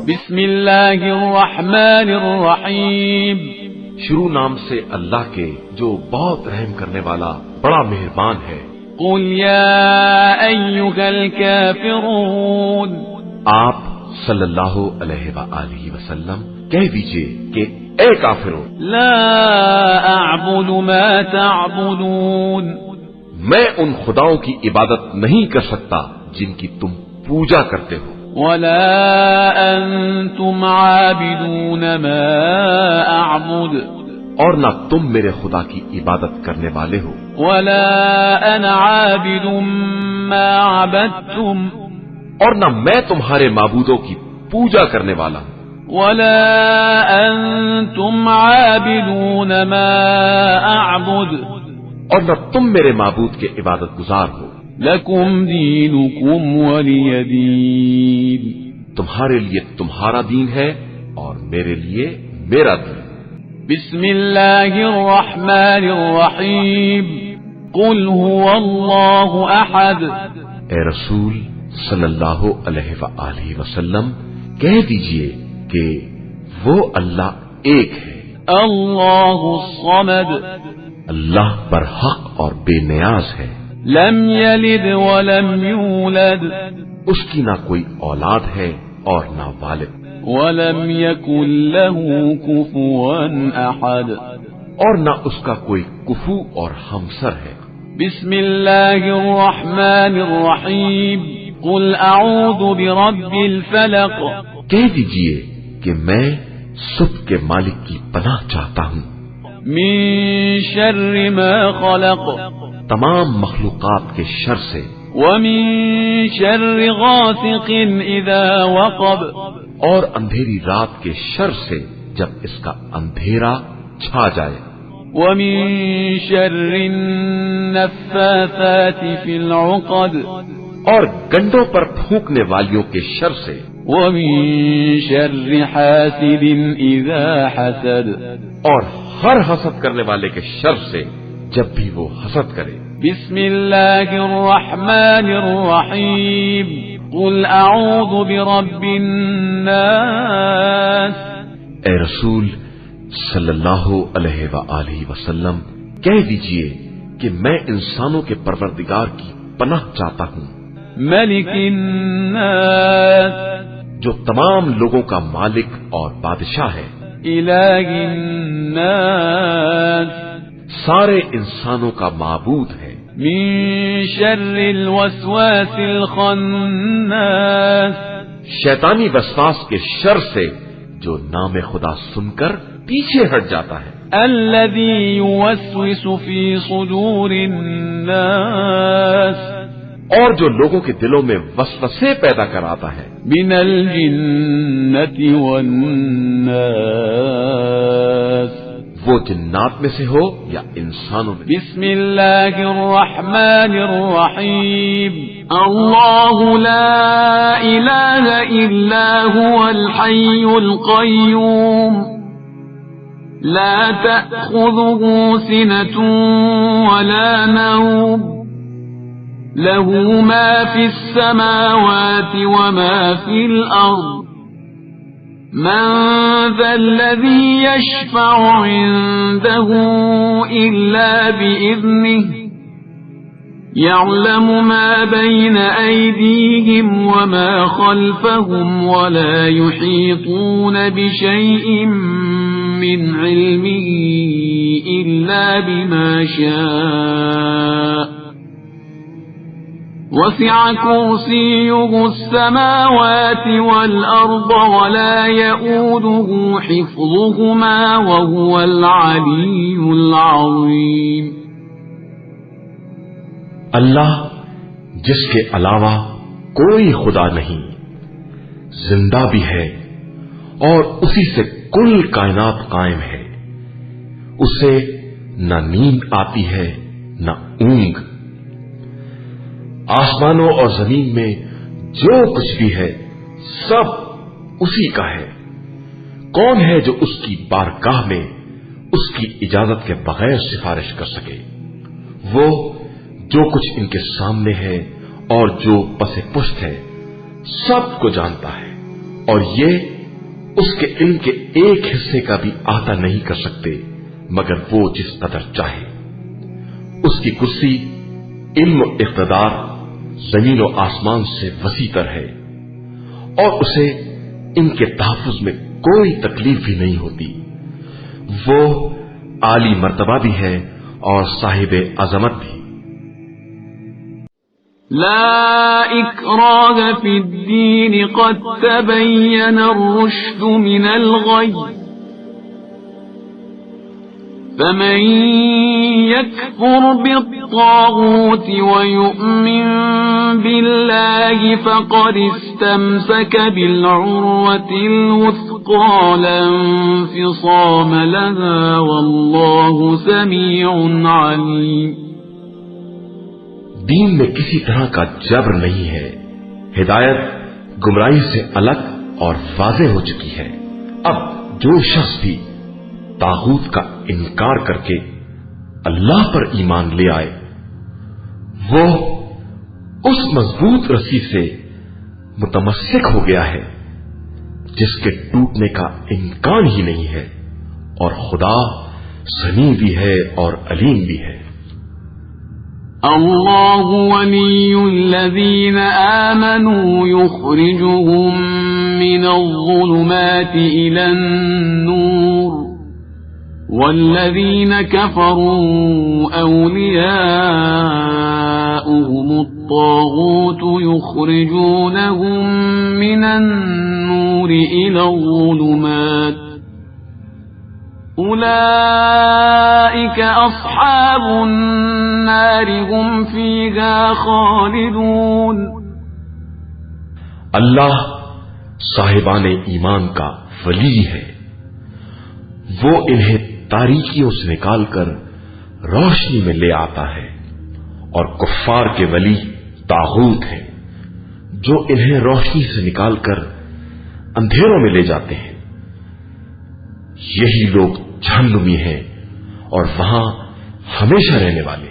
بسم اللہ الرحمن الرحیم، شروع نام سے اللہ کے جو بہت رحم کرنے والا بڑا مہربان ہے۔ قل یا ایھا الکافرون، آپ صلی اللہ علیہ وآلہ وسلم کہہ دیجئے کہ اے کافروں، لا اعبد ما تعبدون، میں ان خداؤں کی عبادت نہیں کر سکتا جن کی تم پوجا کرتے ہو، ولا انتم عابدون ما اعبد، اور نہ تم میرے خدا کی عبادت کرنے والے ہو، ولا انا عابد ما عبدتم، اور نہ میں تمہارے معبودوں کی پوجا کرنے والا ہوں، ولا انتم عابدون ما اعبد، اور نہ تم میرے معبود کے عبادت گزار ہو، لکم دینکم ولی دین، تمہارے لیے تمہارا دین ہے اور میرے لیے میرا دین۔ بسم اللہ الرحمن الرحیم، قل هو اللہ احد، اے رسول صلی اللہ علیہ وآلہ وسلم کہہ دیجئے کہ وہ اللہ ایک ہے، اللہ الصمد، اللہ برحق اور بے نیاز ہے، لم یلد ولم یولد، اس کی نہ کوئی اولاد ہے اور نہ والد، ولم یکن له کفوا احد، اور نہ اس کا کوئی کفو اور ہمسر ہے۔ بسم اللہ الرحمن الرحیم، قل اعوذ برب الفلق، کہہ دیجئے کہ میں صبح کے مالک کی پناہ چاہتا ہوں، من شر ما خلق، تمام مخلوقات کے شر سے، ومن شر غاسق اذا وقب، اور اندھیری رات کے شر سے جب اس کا اندھیرا چھا جائے، ومن شر النفاثات في العقد، اور گنڈوں پر پھونکنے والیوں کے شر سے، ومن شر حاسد اذا حسد، اور ہر حسد کرنے والے کے شر سے جب بھی وہ حسد کرے۔ بسم اللہ الرحمن الرحیم، قل اعوذ برب الناس، اے رسول صلی اللہ علیہ وآلہ وسلم کہہ دیجئے کہ میں انسانوں کے پروردگار کی پناہ چاہتا ہوں، ملک الناس، جو تمام لوگوں کا مالک اور بادشاہ ہے، الہ الناس، سارے انسانوں کا معبود ہے، من شر الوسواس الخناس، شیطانی وسواس کے شر سے جو نام خدا سن کر پیچھے ہٹ جاتا ہے، الذي يوسوس في صدور الناس، اور جو لوگوں کے دلوں میں وسوسے پیدا کراتا ہے، من الجنة والناس، وہ جنات میں سے ہو یا انسانوں میں۔ بسم اللہ الرحمن الرحیم، اللہ لا الہ الا هو الحی القیوم، لا تأخذه سنة ولا نوم، له ما في السماوات وما في الأرض، من ذا الذي يشفع عنده إلا بإذنه، يعلم ما بين أيديهم وما خلفهم ولا يحيطون بشيء من علمه إلا بما شاء، وسع كرسيه السماوات والأرض ولا يؤوده حفظهما وهو العلي العظيم۔ اللہ جس کے علاوہ کوئی خدا نہیں، زندہ بھی ہے اور اسی سے کل کائنات قائم ہے، اسے نہ نیند آتی ہے نہ اونگ، آسمانوں اور زمین میں جو کچھ بھی ہے سب اسی کا ہے، کون ہے جو اس کی بارگاہ میں اس کی اجازت کے بغیر سفارش کر سکے؟ وہ جو کچھ ان کے سامنے ہے اور جو پس پشت ہے سب کو جانتا ہے، اور یہ اس کے علم کے ایک حصے کا بھی احاطہ نہیں کر سکتے مگر وہ جس قدر چاہے۔ اس کی کرسی علم و اقتدار زمین و آسمان سے وسیع تر ہے، اور اسے ان کے تحفظ میں کوئی تکلیف بھی نہیں ہوتی۔ وہ عالی مرتبہ بھی ہے اور صاحب عظمت بھی۔ لا اکراہ فی الدین قد تبین الرشد من الغی فمن يكفر بالطاغوت ويؤمن بالله فقد استمسك بالعروة الوثقى لا انفصام لها والله سميع عليم۔ دین میں کسی طرح کا جبر نہیں ہے، ہدایت گمراہی سے الگ اور واضح ہو چکی ہے۔ اب جو شخص بھی طاغوت کا انکار کر کے اللہ پر ایمان لے آئے، وہ اس مضبوط رسی سے متمسک ہو گیا ہے جس کے ٹوٹنے کا امکان ہی نہیں ہے، اور خدا سمیع بھی ہے اور علیم بھی ہے۔ اللہ ولی الذین آمنوا یخرجهم من الظلمات الى النور والذین کفروا اولیاؤهم الطاغوت یخرجونهم من النور الى الظلمات اولئک اصحاب النار هم فیہا خالدون۔ اللہ صاحبان ایمان کا ولی ہے، وہ انہیں تاریکیوں سے نکال کر روشنی میں لے آتا ہے، اور کفار کے ولی طاغوت ہیں جو انہیں روشنی سے نکال کر اندھیروں میں لے جاتے ہیں۔ یہی لوگ جہنمی ہیں اور وہاں ہمیشہ رہنے والے۔